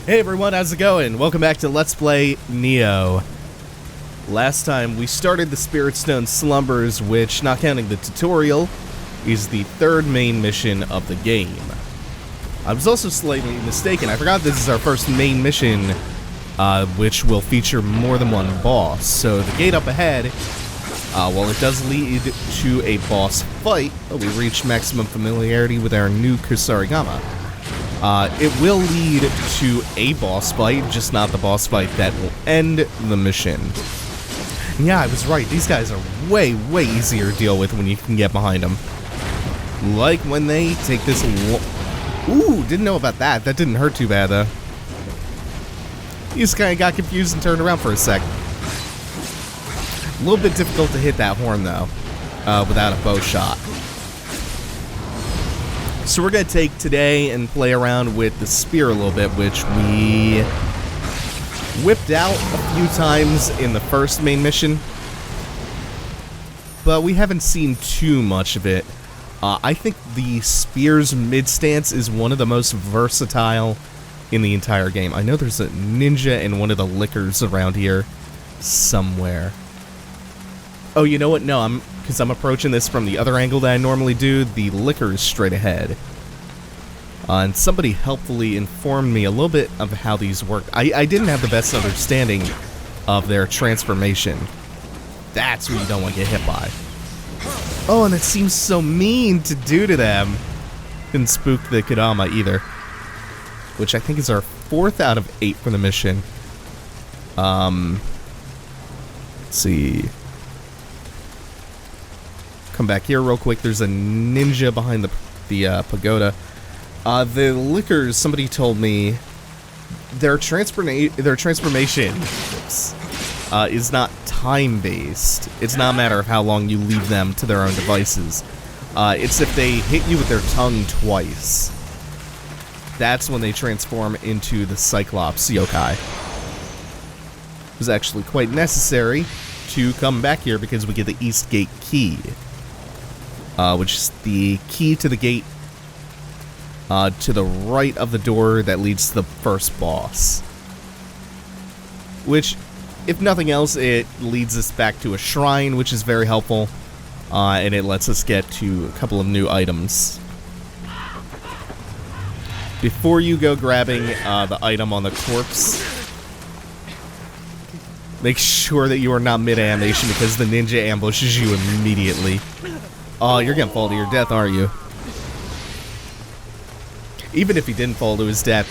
Hey everyone, how's it going? Welcome back to Let's Play Nioh. Last time we started the Spirit Stone Slumbers, which, not counting the tutorial, is the third main mission of the game. I was also slightly mistaken. I forgot this is our first main mission, which will feature more than one boss. So the gate up ahead, while it does lead to a boss fight, we reach maximum familiarity with our new Kusarigama. It will lead to a boss fight, just not the boss fight that will end the mission. And yeah, I was right. These guys are way, way easier to deal with when you can get behind them. Like when they take this... Ooh, didn't know about that. That didn't hurt too bad, though. You just kind of got confused and turned around for a sec. A little bit difficult to hit that horn, though, without a bow shot. So we're going to take today and play around with the spear a little bit, which we whipped out a few times in the first main mission. But we haven't seen too much of it. I think the spear's mid-stance is one of the most versatile in the entire game. I know there's a ninja in one of the liquors around here somewhere. Oh, you know what? No, because I'm approaching this from the other angle that I normally do. The liquor is straight ahead. And somebody helpfully informed me a little bit of how these work. I didn't have the best understanding of their transformation. That's what you don't want to get hit by. Oh, and it seems so mean to do to them. Didn't spook the Kodama either. Which I think is our 4th out of 8 for the mission. Let's see. Come back here real quick. There's a ninja behind the pagoda. The liquors, somebody told me, their transformation is not time-based. It's not a matter of how long you leave them to their own devices. It's if they hit you with their tongue twice. That's when they transform into the Cyclops yōkai. It was actually quite necessary to come back here because we get the East Gate key. Which is the key to the gate to the right of the door that leads to the first boss. Which, if nothing else, it leads us back to a shrine, which is very helpful, and it lets us get to a couple of new items. Before you go grabbing the item on the corpse, make sure that you are not mid-animation because the ninja ambushes you immediately. Oh, you're gonna fall to your death, aren't you? Even if he didn't fall to his death,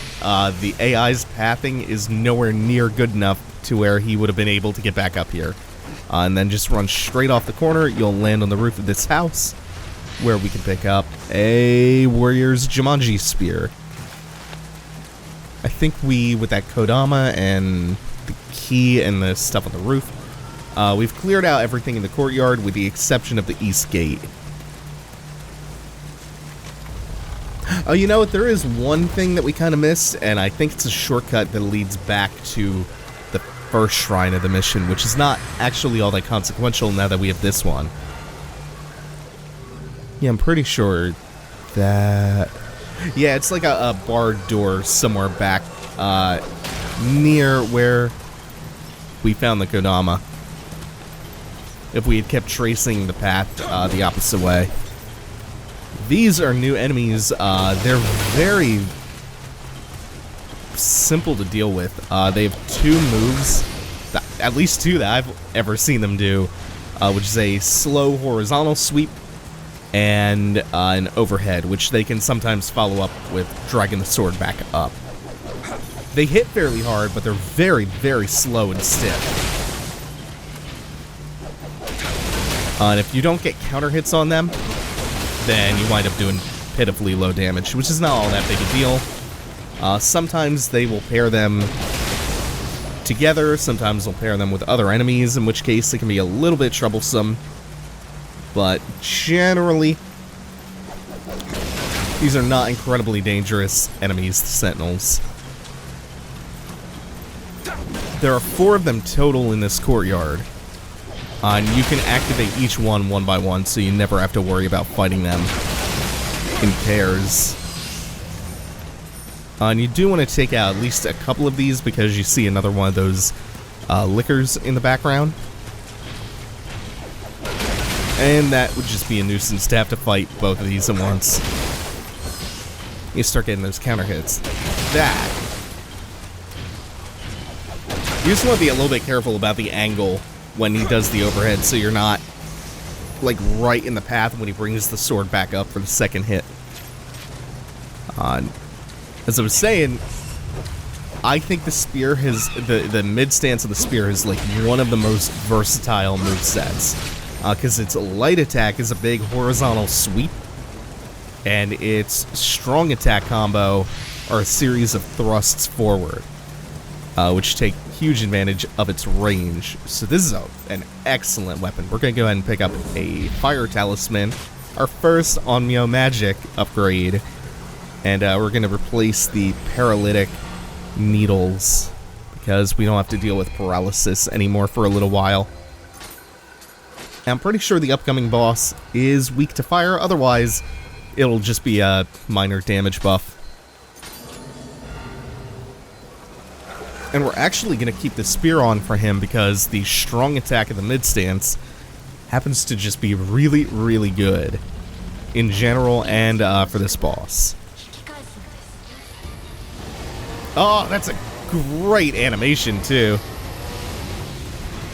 the AI's pathing is nowhere near good enough to where he would have been able to get back up here. And then just run straight off the corner, you'll land on the roof of this house, where we can pick up a warrior's Jumanji spear. I think with that Kodama and the key and the stuff on the roof, we've cleared out everything in the courtyard with the exception of the East Gate. Oh, you know what? There is one thing that we kind of missed, and I think it's a shortcut that leads back to the first shrine of the mission, which is not actually all that consequential now that we have this one. Yeah, I'm pretty sure that... Yeah, it's like a barred door somewhere back near where we found the Kodama. If we had kept tracing the path the opposite way. These are new enemies. They're very simple to deal with. They have 2 moves, at least 2 that I've ever seen them do, which is a slow horizontal sweep and an overhead, which they can sometimes follow up with dragging the sword back up. They hit fairly hard, but they're very, very slow and stiff. And if you don't get counter hits on them, then you wind up doing pitifully low damage, which is not all that big a deal. Sometimes they will pair them together, sometimes they'll pair them with other enemies, in which case it can be a little bit troublesome. But generally, these are not incredibly dangerous enemies, the Sentinels. There are 4 of them total in this courtyard. And you can activate each one by one, so you never have to worry about fighting them in pairs. And you do want to take out at least a couple of these because you see another one of those lickers in the background. And that would just be a nuisance to have to fight both of these at once. You start getting those counter hits. That. You just want to be a little bit careful about the angle when he does the overhead so you're not, like, right in the path when he brings the sword back up for the second hit. As I was saying, I think the spear has, the mid stance of the spear is, like, one of the most versatile movesets. Because its light attack is a big horizontal sweep, and its strong attack combo are a series of thrusts forward, which take huge advantage of its range. So this is an excellent weapon. We're going to go ahead and pick up a Fire Talisman, our first Onmyo Magic upgrade, and we're going to replace the Paralytic Needles, because we don't have to deal with paralysis anymore for a little while. I'm pretty sure the upcoming boss is weak to fire, otherwise it'll just be a minor damage buff. And we're actually going to keep the spear on for him because the strong attack of the mid stance happens to just be really, really good in general and for this boss. Oh, that's a great animation too.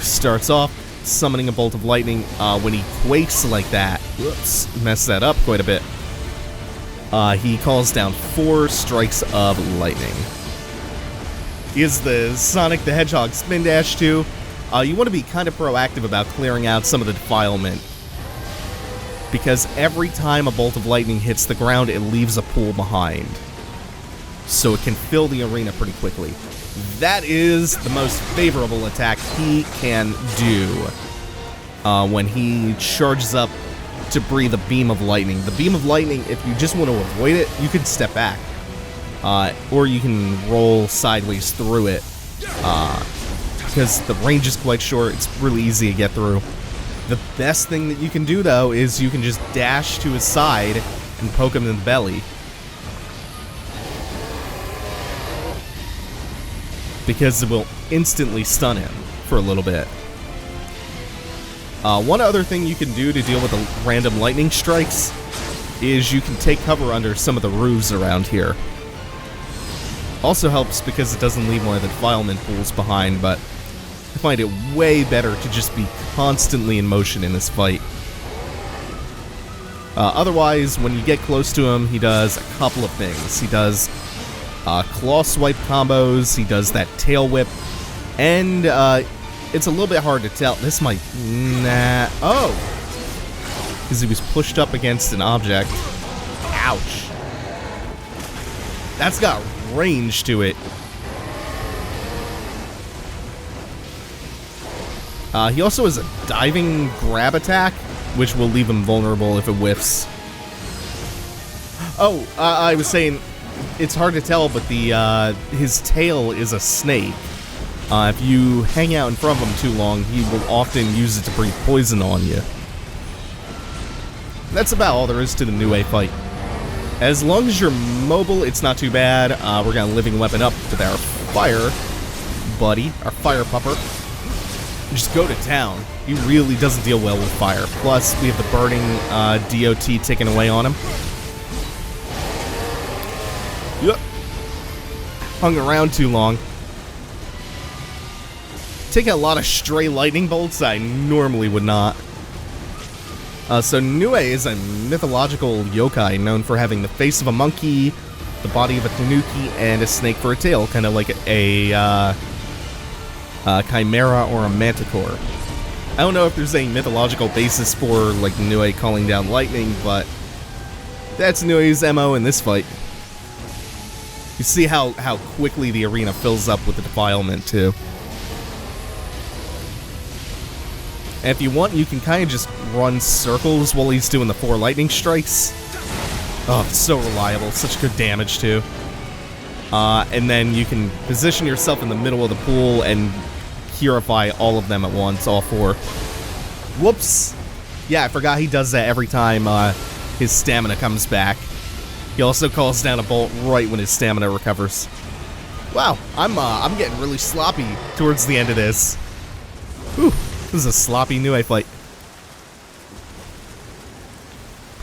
Starts off summoning a bolt of lightning. When he quakes like that, whoops, messed that up quite a bit. He calls down 4 strikes of lightning. He has the Sonic the Hedgehog spin dash too. You want to be kind of proactive about clearing out some of the defilement, because every time a bolt of lightning hits the ground, it leaves a pool behind, so it can fill the arena pretty quickly. That is the most favorable attack he can do when he charges up to breathe a beam of lightning. The beam of lightning, if you just want to avoid it, you can step back. Or you can roll sideways through it. Because the range is quite short, it's really easy to get through. The best thing that you can do, though, is you can just dash to his side and poke him in the belly. Because it will instantly stun him for a little bit. One other thing you can do to deal with the random lightning strikes is you can take cover under some of the roofs around here. Also helps because it doesn't leave one of the defilement pools behind, but I find it way better to just be constantly in motion in this fight. Otherwise, when you get close to him, he does a couple of things. He does claw swipe combos, he does that tail whip, and it's a little bit hard to tell. This might... Nah. Oh! Because he was pushed up against an object. Ouch. That's got range to it. He also has a diving grab attack, which will leave him vulnerable if it whiffs. Oh, I was saying... It's hard to tell, but his tail is a snake. If you hang out in front of him too long, he will often use it to breathe poison on you. That's about all there is to the Nioh fight. As long as you're mobile, it's not too bad. We're gonna living weapon up with our fire buddy, our fire pupper. Just go to town. He really doesn't deal well with fire. Plus, we have the burning DOT taken away on him. Yep. Hung around too long. Take a lot of stray lightning bolts I normally would not. So Nioh is a mythological yokai known for having the face of a monkey, the body of a tanuki, and a snake for a tail, kind of like a chimera or a manticore. I don't know if there's a mythological basis for like Nioh calling down lightning, but that's Nioh's MO in this fight. You see how quickly the arena fills up with the defilement, too. And if you want, you can kind of just run circles while he's doing the 4 lightning strikes. Oh, it's so reliable. Such good damage, too. And then you can position yourself in the middle of the pool and purify all of them at once, all 4. Whoops! Yeah, I forgot he does that every time his stamina comes back. He also calls down a bolt right when his stamina recovers. Wow, I'm getting really sloppy towards the end of this. Whew, this is a sloppy Nioh fight.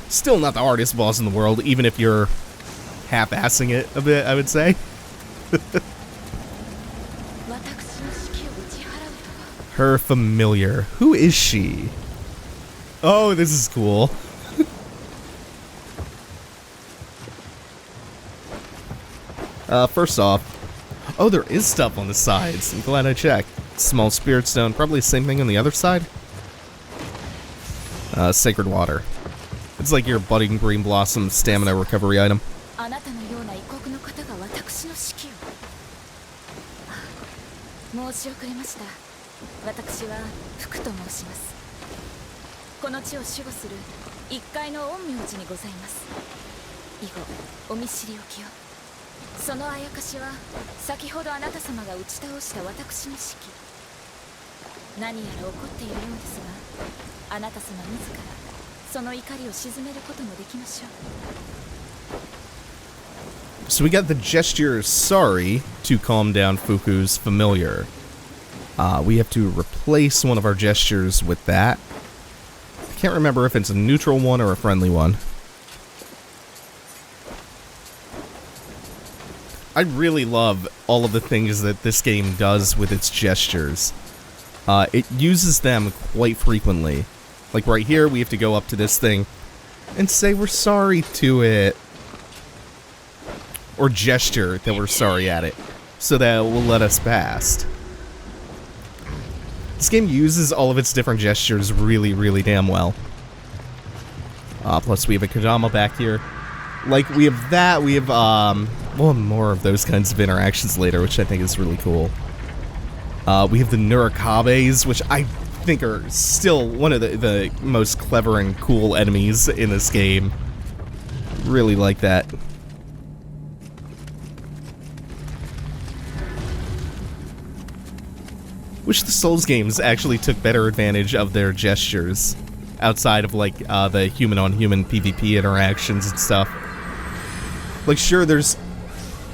Still not the hardest boss in the world, even if you're half-assing it a bit, I would say. Her familiar. Who is she? Oh, this is cool. First off, oh, there is stuff on the sides. I'm glad I checked. Small spirit stone, probably the same thing on the other side. Sacred water. It's like your budding green blossom stamina recovery item. So we got the gesture sorry to calm down Fuku's familiar. We have to replace one of our gestures with that. I can't remember if it's a neutral one or a friendly one. I really love all of the things that this game does with its gestures. It uses them quite frequently. Like right here, we have to go up to this thing and say we're sorry to it. Or gesture that we're sorry at it, so that it will let us past. This game uses all of its different gestures really, really damn well. Plus we have a Kodama back here. Like, we have that, we have, well, more of those kinds of interactions later, which I think is really cool. We have the Nurikabes, which I think are still one of the most clever and cool enemies in this game. Really like that. Wish the Souls games actually took better advantage of their gestures, outside of, like, the human-on-human PvP interactions and stuff. Like, sure, there's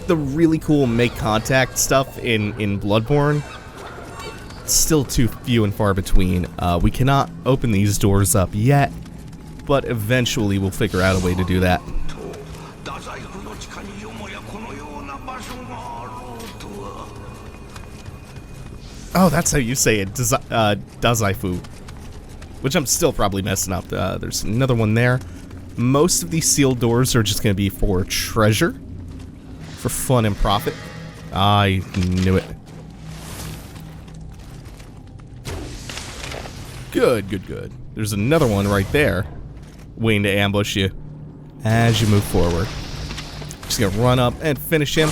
the really cool make contact stuff in Bloodborne. Still too few and far between. We cannot open these doors up yet, but eventually we'll figure out a way to do that. Oh, that's how you say it, Dazaifu. Which I'm still probably messing up. There's another one there. Most of these sealed doors are just going to be for treasure. For fun and profit. I knew it. Good, good, good. There's another one right there, waiting to ambush you as you move forward. Just gonna run up and finish him.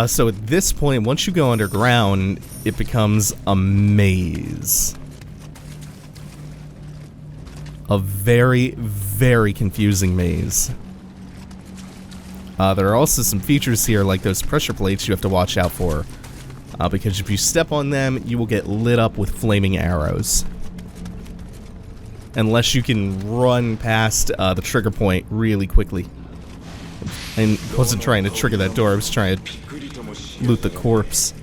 So at this point, once you go underground, it becomes a maze. A very, very confusing maze. There are also some features here, like those pressure plates you have to watch out for. Because if you step on them, you will get lit up with flaming arrows. Unless you can run past the trigger point really quickly. And I wasn't trying to trigger that door, I was trying to loot the corpse.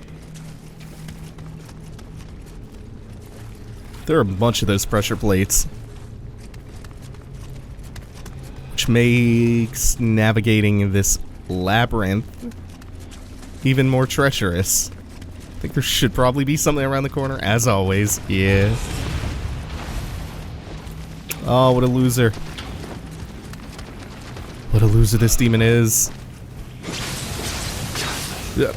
There are a bunch of those pressure plates. Which makes navigating this labyrinth even more treacherous. I think there should probably be something around the corner, as always. Yeah. Oh, what a loser. What a loser this demon is. Yep.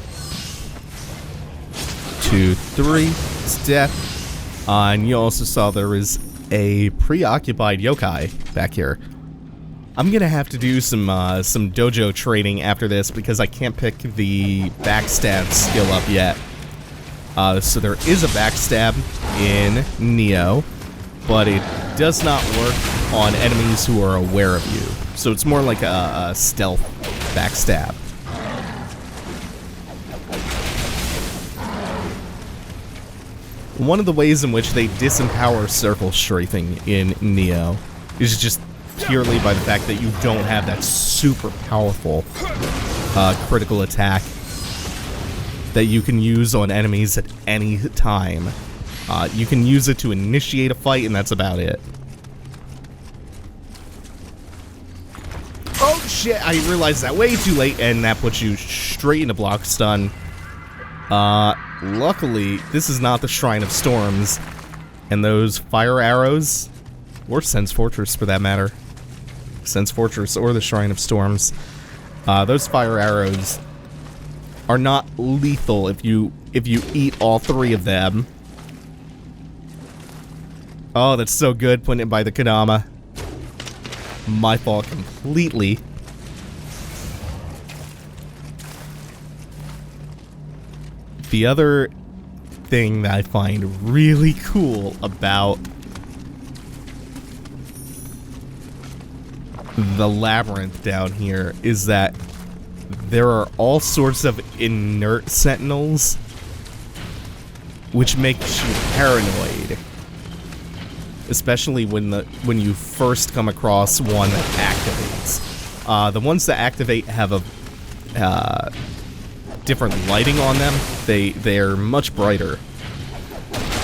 2, 3, it's death. And you also saw there is a preoccupied yokai back here. I'm gonna have to do some dojo training after this because I can't pick the backstab skill up yet. So there is a backstab in Nioh, but it does not work on enemies who are aware of you. So it's more like a stealth backstab. One of the ways in which they disempower circle strafing in Nioh is just purely by the fact that you don't have that super powerful critical attack that you can use on enemies at any time. You can use it to initiate a fight, and that's about it. Oh shit, I realized that way too late, and that puts you straight into block stun. Luckily, this is not the Shrine of Storms, and those fire arrows, or Sense Fortress for that matter, Sense Fortress or the Shrine of Storms, those fire arrows are not lethal if you eat all 3 of them. Oh, that's so good, putting it by the Kadama. My fault completely. The other thing that I find really cool about the Labyrinth down here is that there are all sorts of inert sentinels, which makes you paranoid, especially when you first come across one that activates. The ones that activate have a different lighting on them. They're much brighter,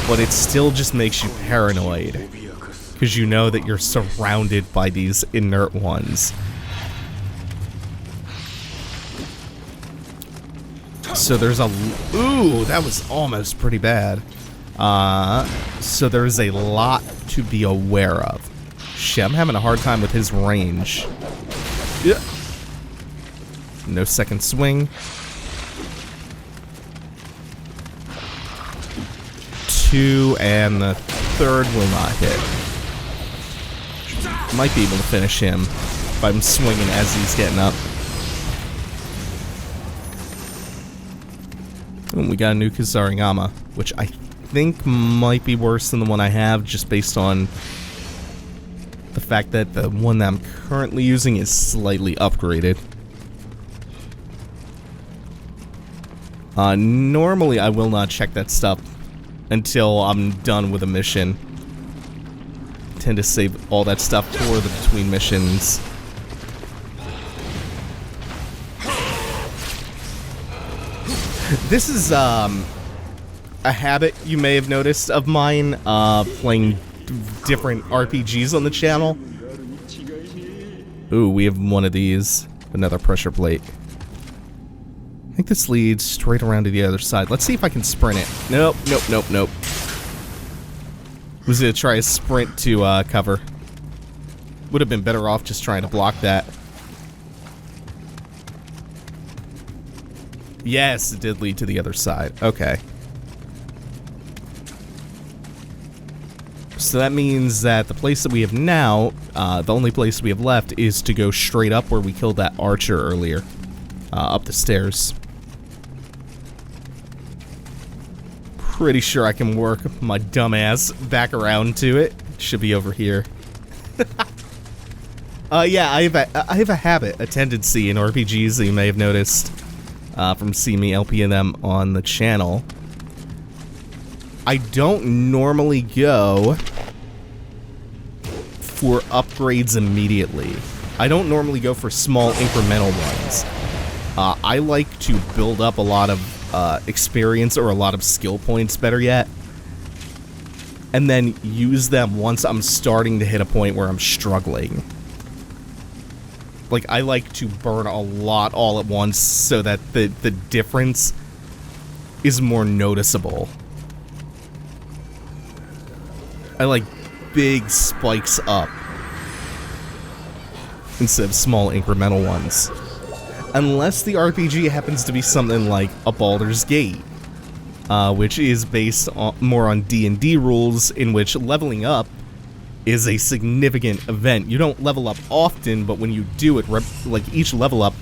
but it still just makes you paranoid because you know that you're surrounded by these inert ones. So there's a... Ooh, that was almost pretty bad. So there's a lot to be aware of. Shit, I'm having a hard time with his range. Yeah. No second swing. 2, and the 3rd will not hit. Might be able to finish him if I'm swinging as he's getting up. And we got a new Kazarigama, which I think might be worse than the one I have, just based on the fact that the one that I'm currently using is slightly upgraded. Normally I will not check that stuff until I'm done with a mission. I tend to save all that stuff for the between missions. This is a habit you may have noticed of mine, playing different RPGs on the channel. Ooh, we have one of these. Another pressure plate. I think this leads straight around to the other side. Let's see if I can sprint it. Nope, nope, nope, nope. Was gonna try a sprint to cover. Would have been better off just trying to block that. Yes, it did lead to the other side. Okay. So that means that the place that we have now, the only place we have left is to go straight up where we killed that archer earlier. Up the stairs. Pretty sure I can work my dumb ass back around to it. Should be over here. Yeah, I have a habit, a tendency in RPGs that you may have noticed from seeing me LPing them on the channel. I don't normally go for upgrades immediately. I don't normally go for small incremental ones. I like to build up a lot of experience or a lot of skill points, better yet, and then use them once I'm starting to hit a point where I'm struggling. Like, I like to burn a lot all at once so that the difference is more noticeable. I like big spikes up instead of small incremental ones. Unless the RPG happens to be something like a Baldur's Gate, which is based on, more on D&D rules, in which leveling up is a significant event. You don't level up often, but when you do it, like, each level up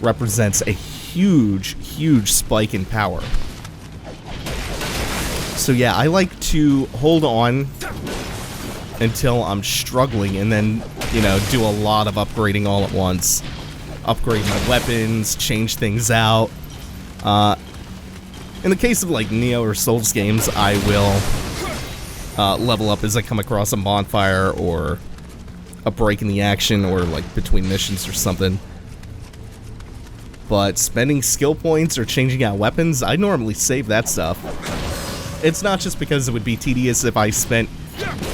represents a huge, huge spike in power. So yeah, I like to hold on until I'm struggling and then, you know, do a lot of upgrading all at once. Upgrade my weapons, change things out. In the case of, like, Nioh or Souls games, I will level up as I come across a bonfire or a break in the action or, like, between missions or something. But spending skill points or changing out weapons, I normally save that stuff. It's not just because it would be tedious if I spent,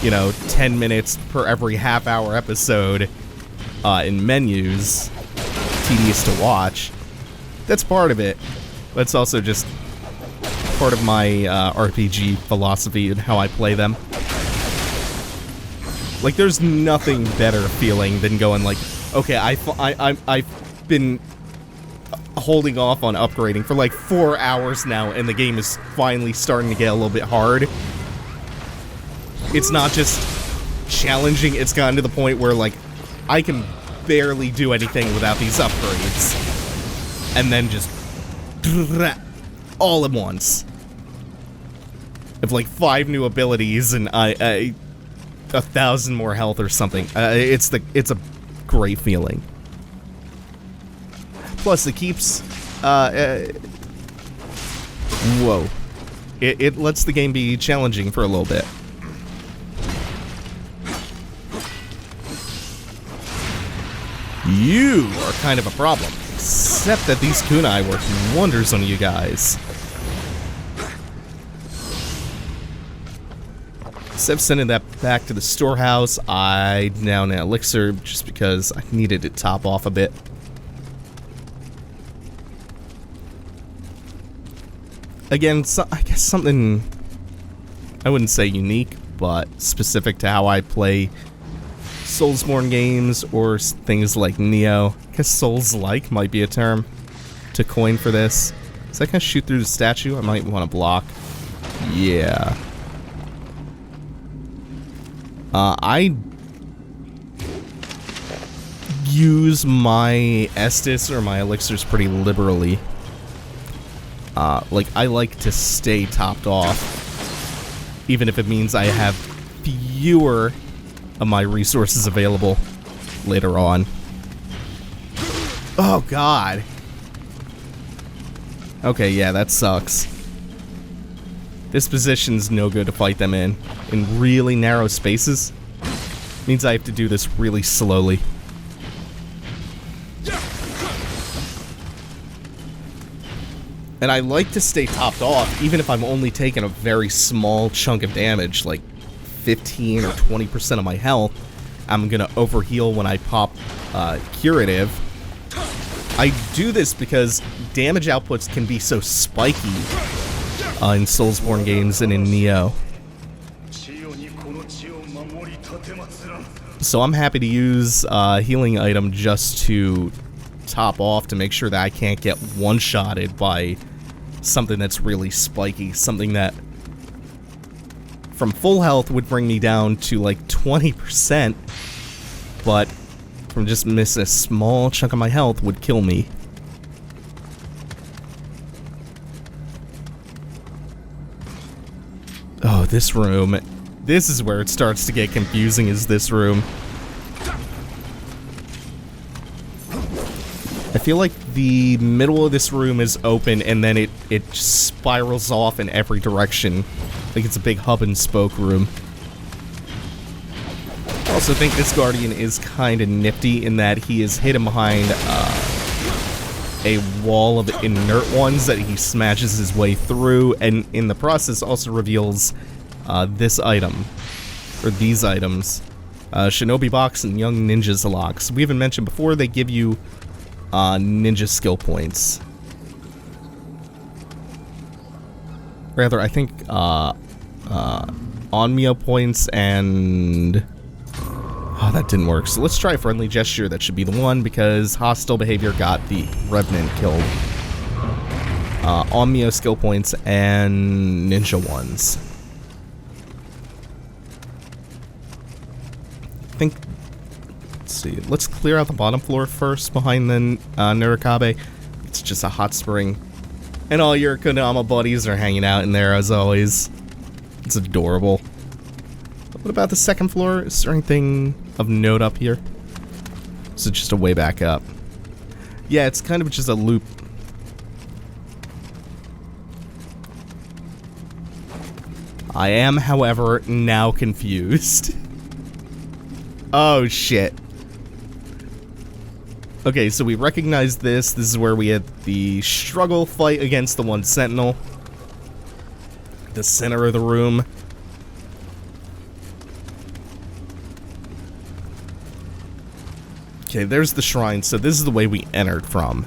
you know, 10 minutes per every half-hour episode in menus. Tedious to watch. That's part of it. But it's also just part of my RPG philosophy and how I play them. Like, there's nothing better feeling than going like, okay, I've been holding off on upgrading for like 4 hours now, and the game is finally starting to get a little bit hard. It's not just challenging, it's gotten to the point where, like, I can barely do anything without these upgrades. And then just all at once. If like 5 new abilities and 1,000 more health or something. It's a great feeling. Plus, it keeps, whoa. It lets the game be challenging for a little bit. You are kind of a problem. Except that these kunai work wonders on you guys. Instead of sending that back to the storehouse, I down an elixir just because I needed to top off a bit. Again, I guess something, I wouldn't say unique, but specific to how I play Soulsborne games or things like Nioh. I guess Souls-like might be a term to coin for this. Is that gonna shoot through the statue? I might want to block. Yeah. I use my Estus or my elixirs pretty liberally. Like, I like to stay topped off, even if it means I have fewer of my resources available later on. Oh, God. Okay, yeah, that sucks. This position's no good to fight them in really narrow spaces. Means I have to do this really slowly. And I like to stay topped off, even if I'm only taking a very small chunk of damage, like 15 or 20% of my health. I'm gonna overheal when I pop curative. I do this because damage outputs can be so spiky in Soulsborne games and in Nioh. So I'm happy to use a healing item just to top off to make sure that I can't get one-shotted by something that's really spiky, something that from full health would bring me down to like 20%, but from just missing a small chunk of my health would kill me. Oh, this room. This is where it starts to get confusing, is this room. I feel like the middle of this room is open and then it spirals off in every direction. Like it's a big hub and spoke room. I also think this Guardian is kind of nifty in that he is hidden behind a wall of inert ones that he smashes his way through, and in the process also reveals this item, or these items. Shinobi Box and Young Ninja's Locks. We haven't mentioned before, they give you ninja skill points. Rather, I think Onmyo points and... Oh, that didn't work. So let's try Friendly Gesture. That should be the one, because Hostile Behavior got the Revenant killed. Onmyo skill points and Ninja ones. I think... Let's see. Let's clear out the bottom floor first behind the Nurikabe. It's just a hot spring. And all your Konama buddies are hanging out in there as always. It's adorable. What about the second floor? Is there anything of note up here? Is it just a way back up? Yeah, it's kind of just a loop. I am, however, now confused. Oh, shit. Okay, so we recognize this. This is where we had the struggle fight against the one sentinel. The center of the room. Okay, there's the shrine, so this is the way we entered from.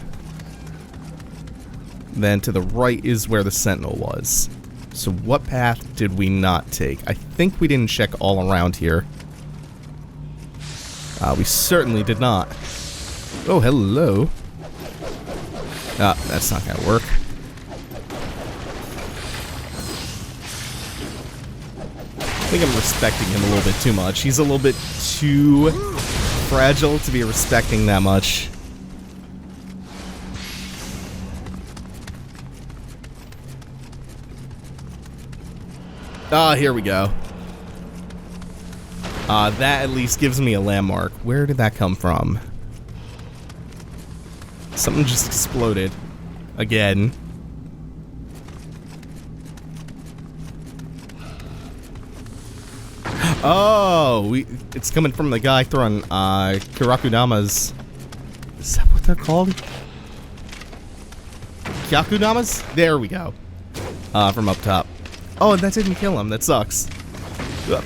Then to the right is where the sentinel was. So what path did we not take? I think we didn't check all around here. We certainly did not. Oh, hello. That's not gonna work. I think I'm respecting him a little bit too much. He's a little bit too fragile to be respecting that much. Here we go. That at least gives me a landmark. Where did that come from? Something just exploded. Again. Oh, it's coming from the guy throwing Kirakudamas. Is that what they're called? Kyakudamas? There we go. From up top. Oh, that didn't kill him. That sucks. Ugh.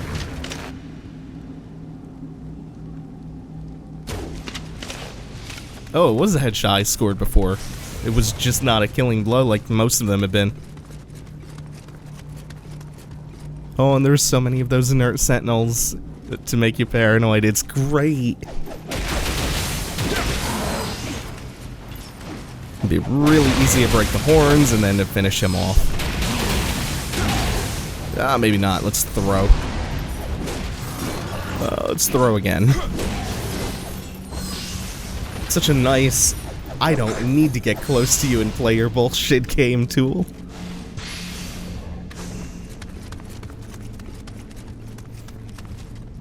Oh, it was a headshot I scored before. It was just not a killing blow like most of them have been. Oh, and there's so many of those inert sentinels to make you paranoid. It's great. It'd be really easy to break the horns and then to finish him off. Maybe not. Let's throw. Let's throw again. Such a nice, I don't need to get close to you and play your bullshit game tool.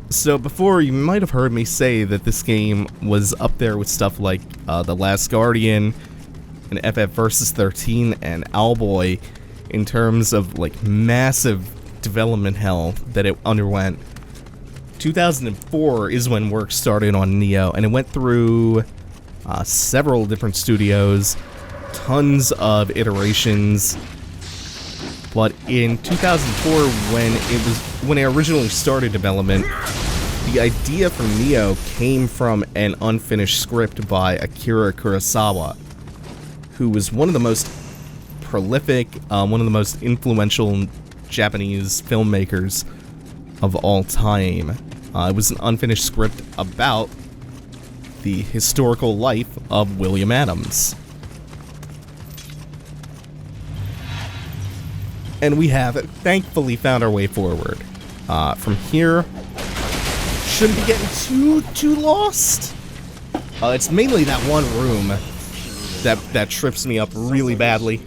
So before, you might have heard me say that this game was up there with stuff like The Last Guardian and FF Versus 13 and Owlboy in terms of like massive development hell that it underwent. 2004 is when work started on Nioh, and it went through several different studios, tons of iterations. But in 2004, when it originally started development, the idea for Nioh came from an unfinished script by Akira Kurosawa, who was one of the most prolific, one of the most influential Japanese filmmakers of all time. It was an unfinished script about the historical life of William Adams. And we have, thankfully, found our way forward. From here, shouldn't be getting too lost. It's mainly that one room that trips me up really badly.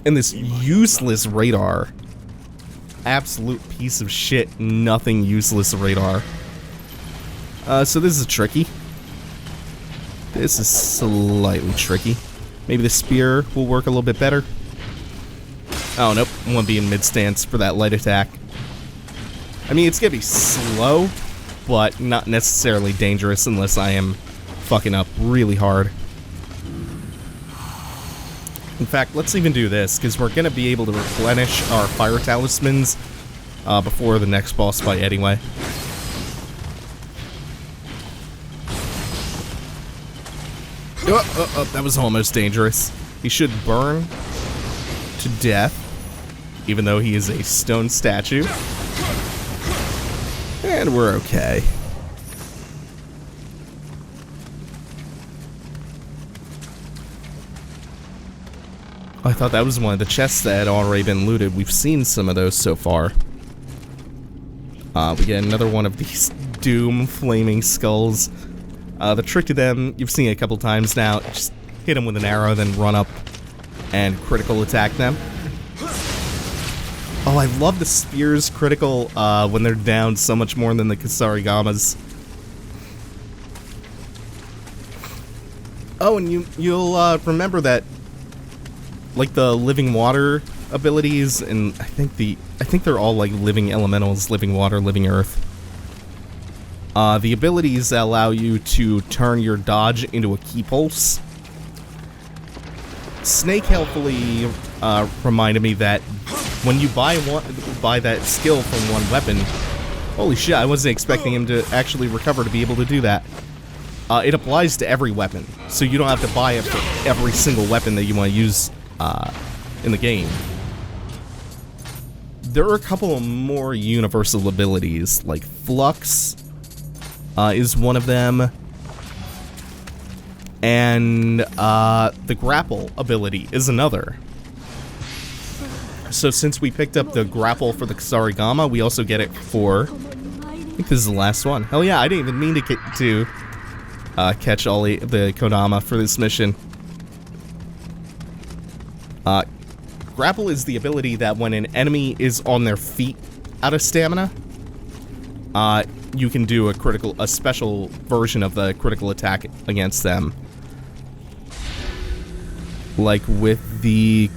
And this useless radar. Absolute piece of shit, nothing useless radar. So this is tricky. This is slightly tricky. Maybe the spear will work a little bit better. Oh, nope. I want to be in mid-stance for that light attack. I mean, it's going to be slow, but not necessarily dangerous unless I am fucking up really hard. In fact, let's even do this, because we're going to be able to replenish our fire talismans before the next boss fight anyway. Oh, that was almost dangerous. He should burn to death, even though he is a stone statue. And we're okay. I thought that was one of the chests that had already been looted. We've seen some of those so far. We get another one of these doom flaming skulls. The trick to them, you've seen it a couple times now. Just hit them with an arrow, then run up and critical attack them. Oh, I love the spears critical when they're down so much more than the Kasarigamas. Oh, and you'll remember that, like the living water abilities, and I think they're all like living elementals, living water, living earth. The abilities allow you to turn your dodge into a key pulse. Snake helpfully reminded me that when you buy that skill from one weapon, holy shit, I wasn't expecting him to actually recover to be able to do that. It applies to every weapon, so you don't have to buy it for every single weapon that you want to use in the game. There are a couple of more universal abilities, like Flux is one of them, and the Grapple ability is another. So since we picked up the Grapple for the Kusarigama, we also get it for, I think this is the last one. Hell yeah, I didn't even mean to catch all the Kodama for this mission. Grapple is the ability that when an enemy is on their feet out of stamina, you can do a special version of the critical attack against them. Like with the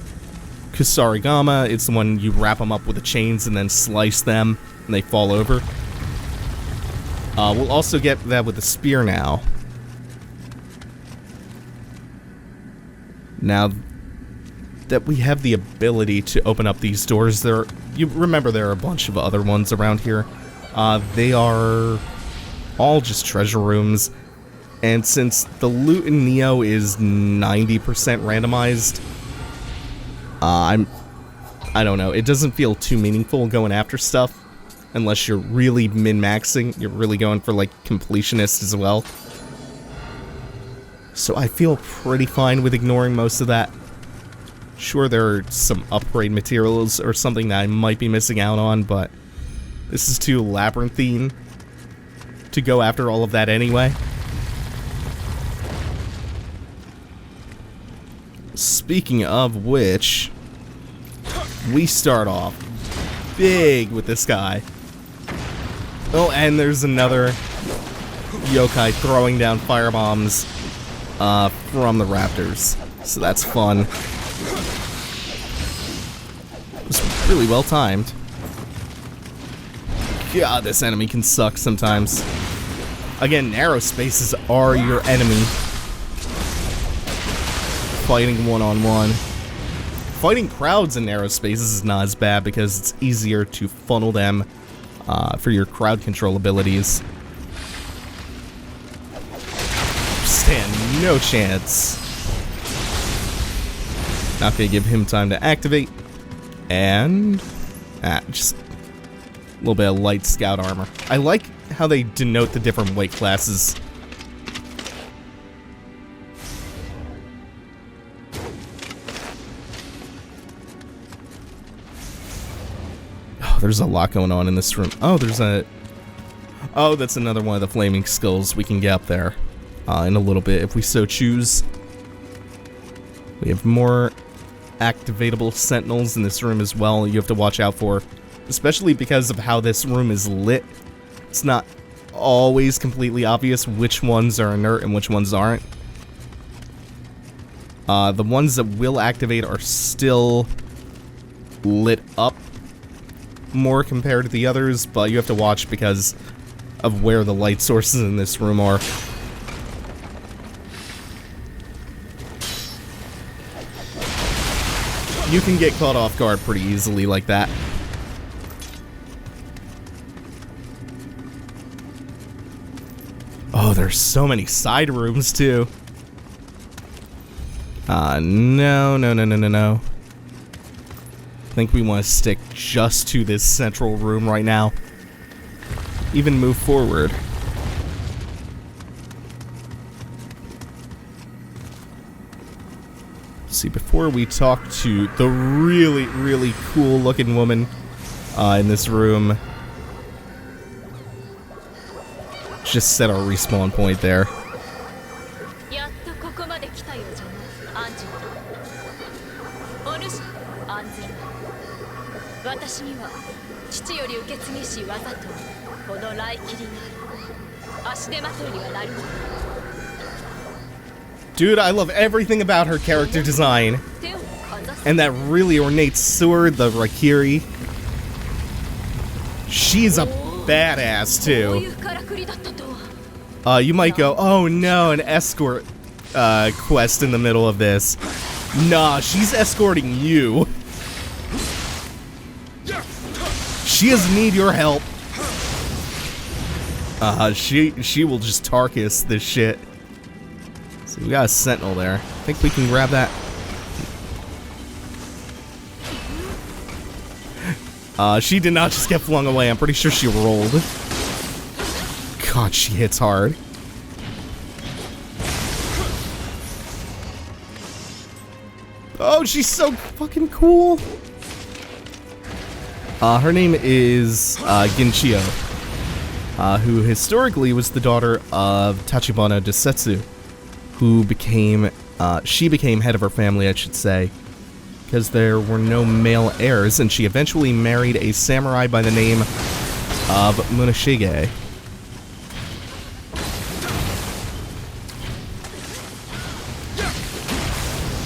Kusarigama, it's the one you wrap them up with the chains and then slice them and they fall over. We'll also get that with the spear now. Now that we have the ability to open up these doors, you remember there are a bunch of other ones around here. They are all just treasure rooms, and since the loot in Nioh is 90% randomized, I don't know, it doesn't feel too meaningful going after stuff unless you're really min-maxing, you're really going for like completionist as well. So I feel pretty fine with ignoring most of that. Sure, there are some upgrade materials or something that I might be missing out on, but this is too labyrinthine to go after all of that anyway. Speaking of which, we start off big with this guy. Oh, and there's another yokai throwing down firebombs from the raptors. So that's fun. It was really well timed. God, this enemy can suck sometimes. Again, narrow spaces are your enemy. Fighting one-on-one. Fighting crowds in narrow spaces is not as bad because it's easier to funnel them for your crowd control abilities. Stand no chance. Not gonna give him time to activate. And just a little bit of light scout armor. I like how they denote the different weight classes. Oh, there's a lot going on in this room. Oh, that's another one of the flaming skulls we can get up there in a little bit if we so choose. We have more activatable sentinels in this room as well you have to watch out for, especially because of how this room is lit. It's not always completely obvious which ones are inert and which ones aren't. The ones that will activate are still lit up more compared to the others, but you have to watch because of where the light sources in this room are. You can get caught off guard pretty easily like that. Oh, there's so many side rooms too. No. I think we want to stick just to this central room right now. Even move forward. See, before we talk to the really, really cool looking woman in this room, just set our respawn point there. Dude, I love everything about her character design. And that really ornate sword, the Raikiri. She's a badass, too. You might go, oh no, an escort quest in the middle of this. Nah, she's escorting you. She doesn't need your help. She will just Tarkus this shit. So we got a sentinel there. I think we can grab that. She did not just get flung away. I'm pretty sure she rolled. God, she hits hard. Oh, she's so fucking cool. Her name is Ginchiyo, who historically was the daughter of Tachibana Desetsu, who became, she became head of her family, I should say, because there were no male heirs, and she eventually married a samurai by the name of Muneshige.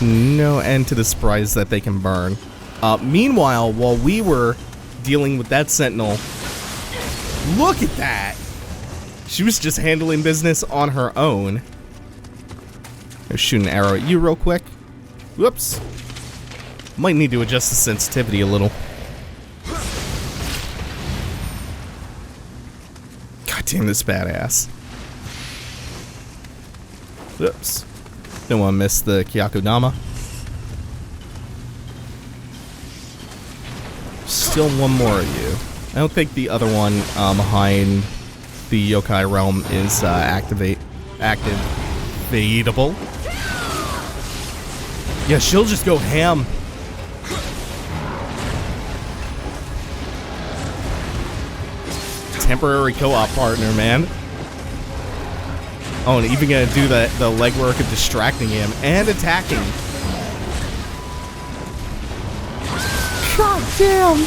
No end to the surprise that they can burn. Meanwhile, while we were dealing with that sentinel, look at that! She was just handling business on her own. I'll shoot an arrow at you real quick. Whoops. Might need to adjust the sensitivity a little. God damn, this badass. Whoops. Don't want to miss the Kyakodama. Still one more of you. I don't think the other one behind the yokai realm is activatable. Yeah, she'll just go ham. Temporary co-op partner, man. Oh, and even gonna do the legwork of distracting him and attacking. God damn!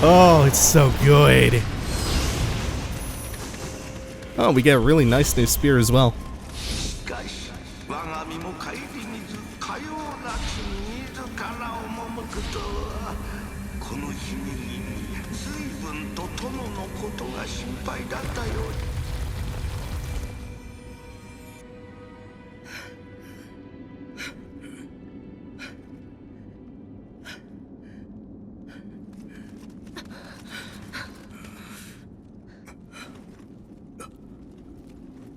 Oh, it's so good. Oh, we get a really nice new spear as well.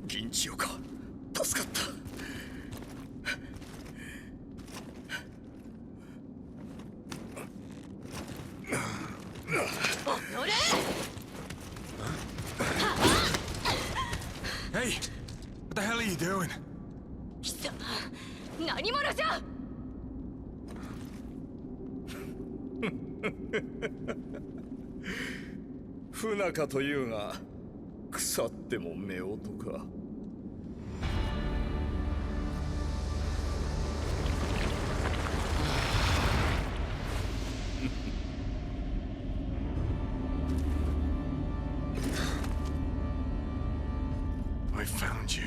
Ginchiyoか、助かった。Hey, what the hell are you doing? 貴様、何者じゃ? 不仲というが、腐っても夫婦か。I found you.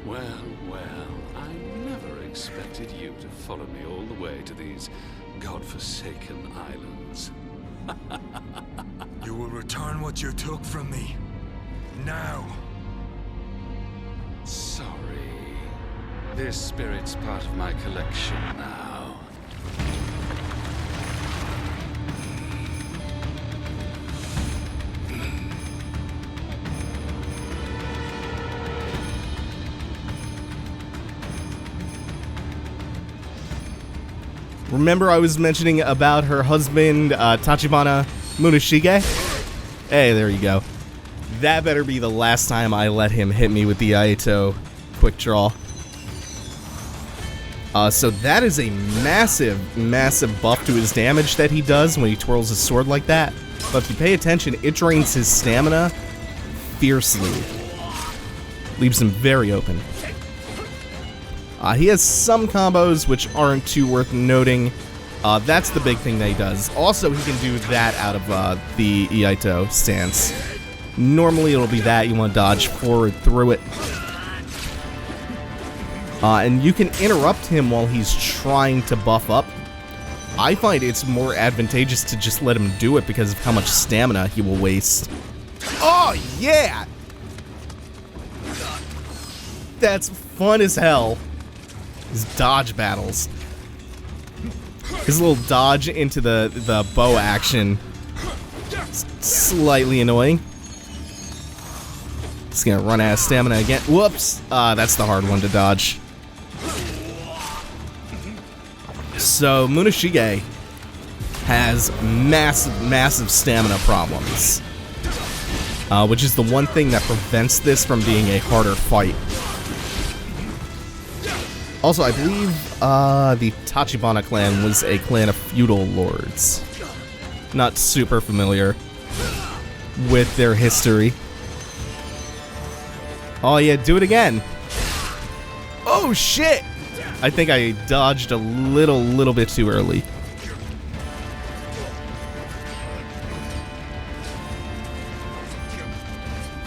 Well, I never expected you to follow me all the way to these godforsaken islands. You will return what you took from me. Now. Sorry. This spirit's part of my collection now. Remember I was mentioning about her husband, Tachibana Muneshige? Hey, there you go. That better be the last time I let him hit me with the Ayato quick draw. So that is a massive, massive buff to his damage that he does when he twirls his sword like that. But if you pay attention, it drains his stamina fiercely. Leaves him very open. He has some combos which aren't too worth noting. That's the big thing that he does. Also, he can do that out of the Iaito stance. Normally, it'll be that. You want to dodge forward through it. And you can interrupt him while he's trying to buff up. I find it's more advantageous to just let him do it because of how much stamina he will waste. Oh, yeah! That's fun as hell. His dodge battles. His little dodge into the bow action. Slightly annoying. Just gonna run out of stamina again. Whoops! That's the hard one to dodge. So, Muneshige has massive stamina problems. Which is the one thing that prevents this from being a harder fight. Also, I believe the Tachibana clan was a clan of feudal lords. Not super familiar with their history. Oh yeah, do it again. Oh shit! I think I dodged a little bit too early.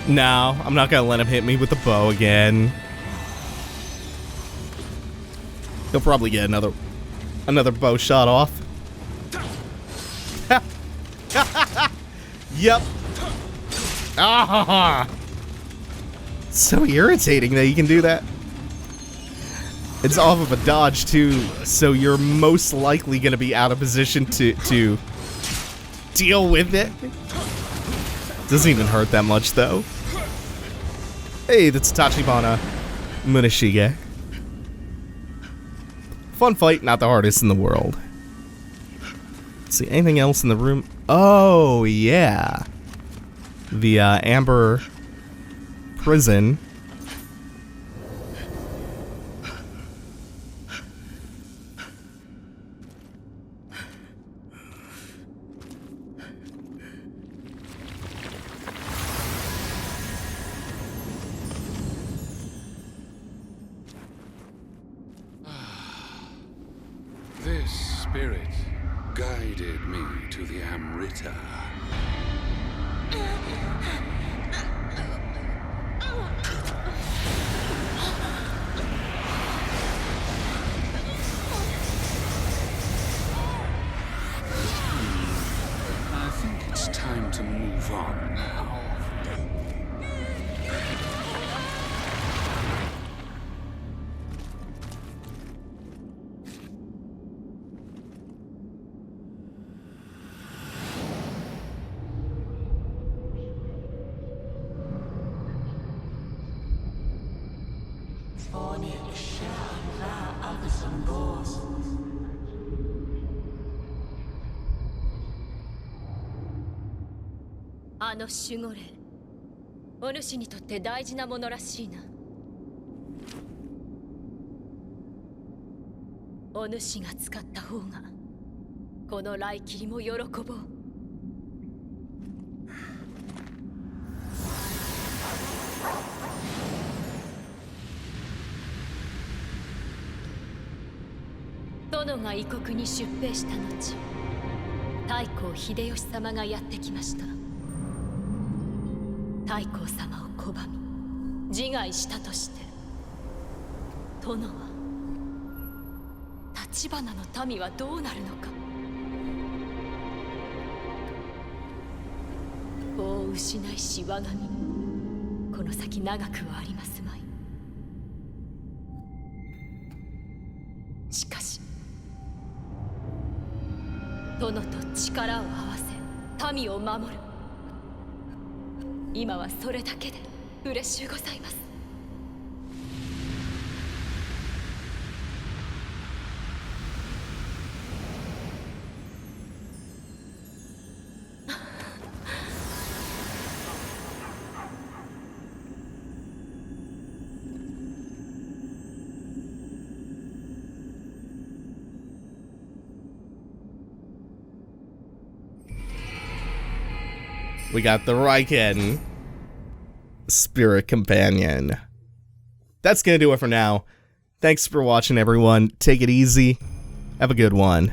No, I'm not gonna let him hit me with the bow again. He'll probably get another bow shot off. Yep. Ah! So irritating that you can do that. It's off of a dodge too, so you're most likely gonna be out of position to deal with it. Doesn't even hurt that much though. Hey, that's Tachibana Muneshige. Fun fight, not the hardest in the world. Let's see, anything else in the room? Oh, yeah. The Amber prison. This spirit guided me to the Amrita. I think it's time to move on now.あの守護霊、お主にとって大事なものらしいな。お主が使った方がこの来切りも喜ぼう。殿が異国に出兵した後、太閤秀吉様がやってきました。太閤様を拒み自害したとして、殿は橘の民はどうなるのか。法を失いし我が身、この先長くはありますまい。しかし殿と力を合わせ民を守る。今はそれだけで嬉しゅうございます。We got the Riken Spirit Companion. That's gonna do it for now. Thanks for watching, everyone. Take it easy. Have a good one.